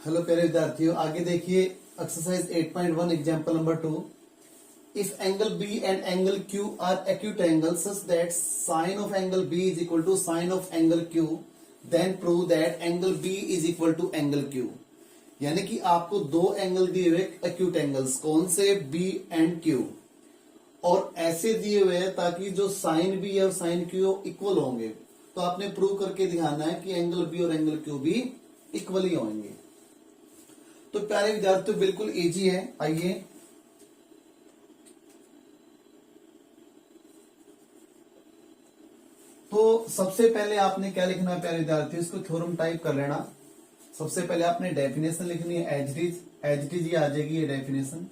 Hello प्यारे विद्यार्थियों, आगे देखिए exercise 8.1 example number 2। If angle B and angle Q are acute angle such that sine of angle B is equal to sine of angle Q, then prove that angle B is equal to angle Q. यानी कि आपको दो angle दिए हुए acute angles, कौन से? B and Q, और ऐसे दिए हुए हैं ताकि जो साइन बी और साइन क्यू इक्वल होंगे। तो आपने प्रूव करके दिखाना है कि एंगल बी और एंगल क्यू भी इक्वल ही होंगे। तो प्यारे विद्यार्थियों बिल्कुल इजी है। आइए तो सबसे पहले आपने क्या लिखना है प्यारे विद्यार्थियों, इसको थ्योरम टाइप कर लेना। सबसे पहले आपने डेफिनेशन लिखनी है, एज इट इज ये आ जाएगी ये डेफिनेशन।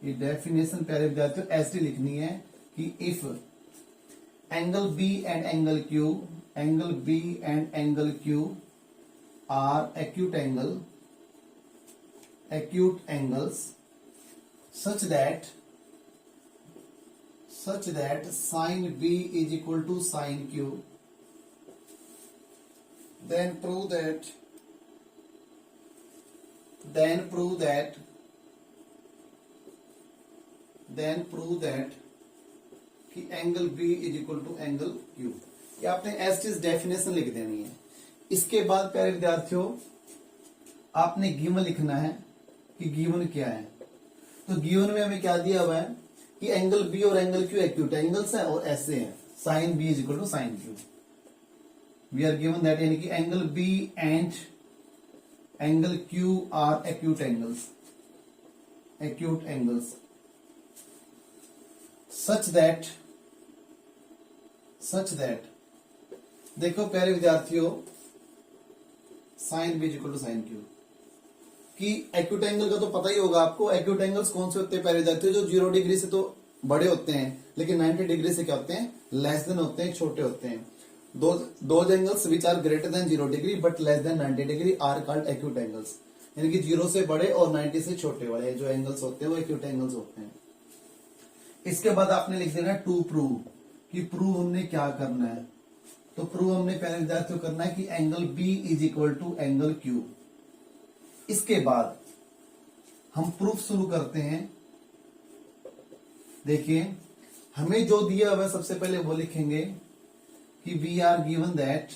ये डेफिनेशन प्यारे विद्यार्थियों ऐसी लिखनी है कि if angle B and angle Q are acute angles such that sin B is equal to sin Q, then prove that कि angle B is equal to angle Q। ये आपने एज इज डेफिनेशन लिख देनी है। इसके बाद प्यारे विद्यार्थियों आपने गिवन लिखना है कि गिवन क्या है। तो गिवन में हमें क्या दिया हुआ है कि एंगल बी और एंगल क्यू एक्यूट एंगल्स है और ऐसे हैं, sine B is equal to sine Q. We are given that, यानी कि angle B and angle Q are acute angles such that देखो प्यारे विद्यार्थियों, sine B equal to sine Q कि एक्यूट एंगल का तो पता ही होगा आपको। एक्यूट एंगल्स कौन से होते हैं प्यारे विद्यार्थियों? जो 0 डिग्री से तो बड़े होते हैं, लेकिन 90 डिग्री से क्या होते हैं? लेस देन होते हैं, छोटे होते हैं। दो angles which are greater than 0 degree but less than 90 degree are called acute angles. यानी कि 0 से बड़े और 90 से छोटे वाले जो एंगल्स होते हैं वो एक्यूट एंगल्स होते हैं। इसके बाद आपने लिख देना टू प्रूव, कि प्रूव हमने क्या करना है। तो प्रूव हमने पहले विद्यार्थियों करना है कि angle B is equal to angle Q। इसके बाद हम प्रूफ शुरू करते हैं। देखिए हमें जो दिया हुआ है सबसे पहले वो लिखेंगे कि we are given that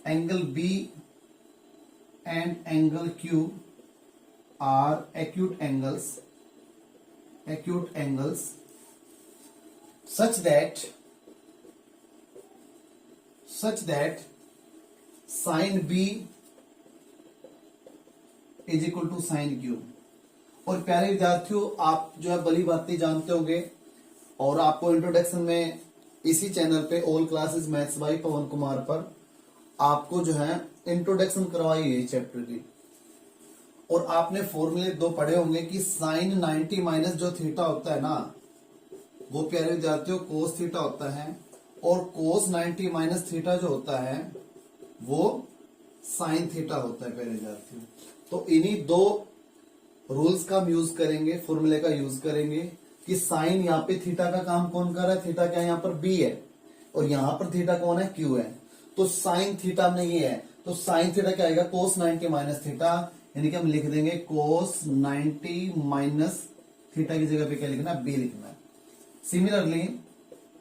angle B and angle Q are acute angles such that sin B is equal to sin Q। और प्यारे विद्यार्थियों आप जो है भली बातें जानते होंगे, और आपको इंट्रोडक्शन में इसी चैनल पे ऑल क्लासेस मैथ्स बाय पवन कुमार पर आपको जो है इंट्रोडक्शन करवाई है चैप्टर की। और आपने फॉर्मूले 2 पढ़े होंगे कि साइन 90 माइनस जो थीटा होता है ना, वो प्यारे विद्यार्थियों कोस थीटा होता है, और कोस 90 माइनस थीटा जो होता है वो साइन थीटा होता है प्यारे विद्यार्थियों। तो इन्हीं 2 रूल्स का हम यूज करेंगे, फॉर्मूले का यूज करेंगे कि साइन यहाँ पे थीटा का काम कौन कर रहा है? थीटा क्या है? यहाँ पर बी है, और यहाँ पर थीटा कौन है? क्यू है। तो साइन थीटा में ये है, तो साइन थीटा क्या आएगा? कोस 90 माइनस थीटा, यानी कि हम लिख देंगे कोस 90 माइनस थीटा की जगह पे क्या लिखना है? बी लिखना है। सिमिलरली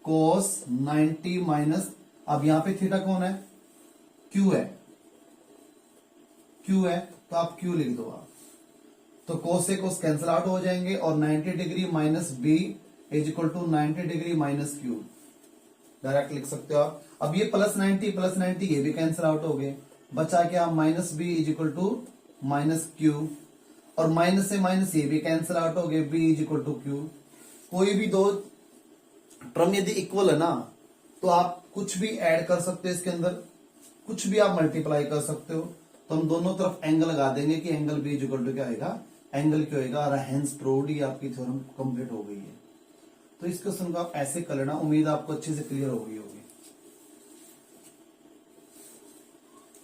कोस 90 माइनस, अब यहां पे थीटा कौन है? क्यू है, तो आप क्यू लिख दो आप। तो कोस से कोस कैंसिल आउट हो जाएंगे, और 90 degree minus B is equal to 90 degree minus Q direct लिख सकते हो आप। अब ये प्लस 90 ये भी कैंसिल आउट हो गए, बचा क्या? Minus B is equal to minus Q, और माइनस से माइनस ये भी कैंसिल आउट हो गए, B is equal to Q. कोई भी 2 टर्म यदि इक्वल है ना, तो आप कुछ भी ऐड कर सकते हो इसके अंदर, कुछ भी आप मल्टीप्लाई कर सकते हो। तो हम दोनों तरफ एंगल लगा देंगे कि angle B is equal to क्या आएगा? एंगल क्यू आएगा। और हेंस प्रूव्ड, ही आपकी थ्योरम कंप्लीट हो गई है। तो इस क्वेश्चन को आप ऐसे कर लेना, उम्मीद आपको अच्छे से क्लियर हो गई होगी।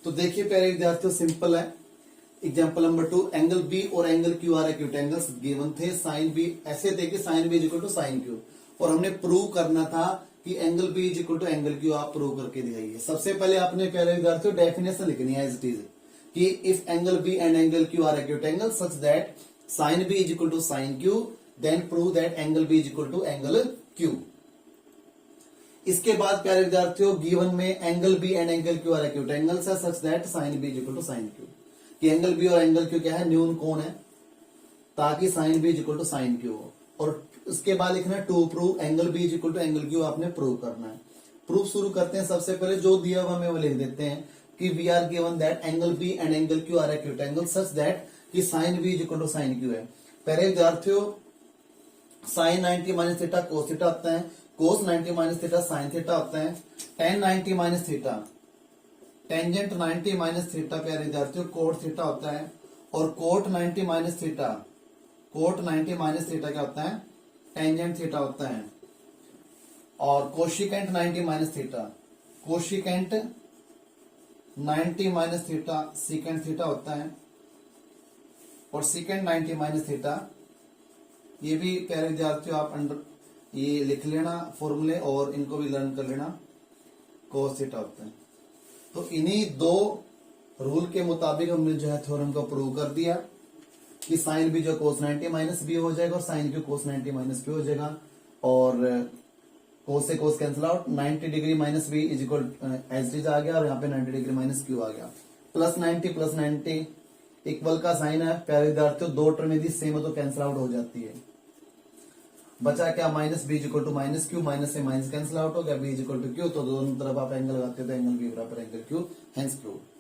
तो देखिए प्यारे विद्यार्थियों सिंपल है। एग्जाम्पल नंबर 2, एंगल बी और angle Q are acute angles given थे। साइन बी ऐसे थे कि sine B is equal to sine Q, और हमने प्रूव करना था कि angle B is equal to angle Q आप प्रूव करके दिखाइए। सबसे पहले आपने प्यारे विद्यार्थियों डेफिनेशन लिखनी है एज इट इज कि if angle B and angle Q are acute angle such that sine B is equal to sine Q, then prove that angle B is equal to angle Q. इसके बाद प्यारे विद्यार्थियों given में angle B and angle Q are acute angles है such that sine B is equal to sine Q, कि angle B और angle Q क्या है, न्यून कोण है, ताकि sine B is equal to sine Q हो। और उसके बाद लिखना है to prove angle B is equal to angle Q आपने प्रूव करना है। प्रूफ शुरू करते हैं। सबसे पहले जो दिया हुआ हमें वो लिख देते हैं कि we are given that angle B and angle Q are acute angle such that कि sine B is equal to sine Q है। पहले विद्यार्थियों sine 90 minus theta cos theta होता है, cos 90 minus theta sine theta होता है, tan 90 minus theta tangent 90 minus theta प्यारे विद्यार्थियों कोट थीटा होता है, और cot 90 minus theta cot 90 minus theta क्या होता है, टेंजेंट थीटा होता है। और cosecant 90 minus theta cosecant 90 minus theta secant theta होता है, और सीकेंट 90 माइनस थीटा, ये भी प्यारे विद्यार्थियों आप अंडर ये लिख लेना फॉर्मूले और इनको भी लर्न कर लेना, कोस थीटा होता है। तो इन्हीं दो रूल के मुताबिक हमने जो है थ्योरम को प्रूव कर दिया कि साइन बी जो कोस 90 माइनस बी हो जाएगा और sine Q cos 90 minus Q हो जाएगा, और कोस से cos cancel out, 90 degree minus B is equal as it आ गया, और यहाँ पे 90 डिग्री माइनस क्यू आ गया। प्लस 90 इक्वल का साइन है प्यारे विद्यार्थियों, दो टर्म यदि सेम हो तो कैंसिल आउट हो जाती है। बचा क्या, minus B is equal to minus Q, minus से माइनस कैंसिल आउट हो गया, B is equal to Q, तो दोनों तरफ आप एंगल लगाते हो तो एंगल बी बराबर एंगल क्यू, हेंस प्रूव्ड।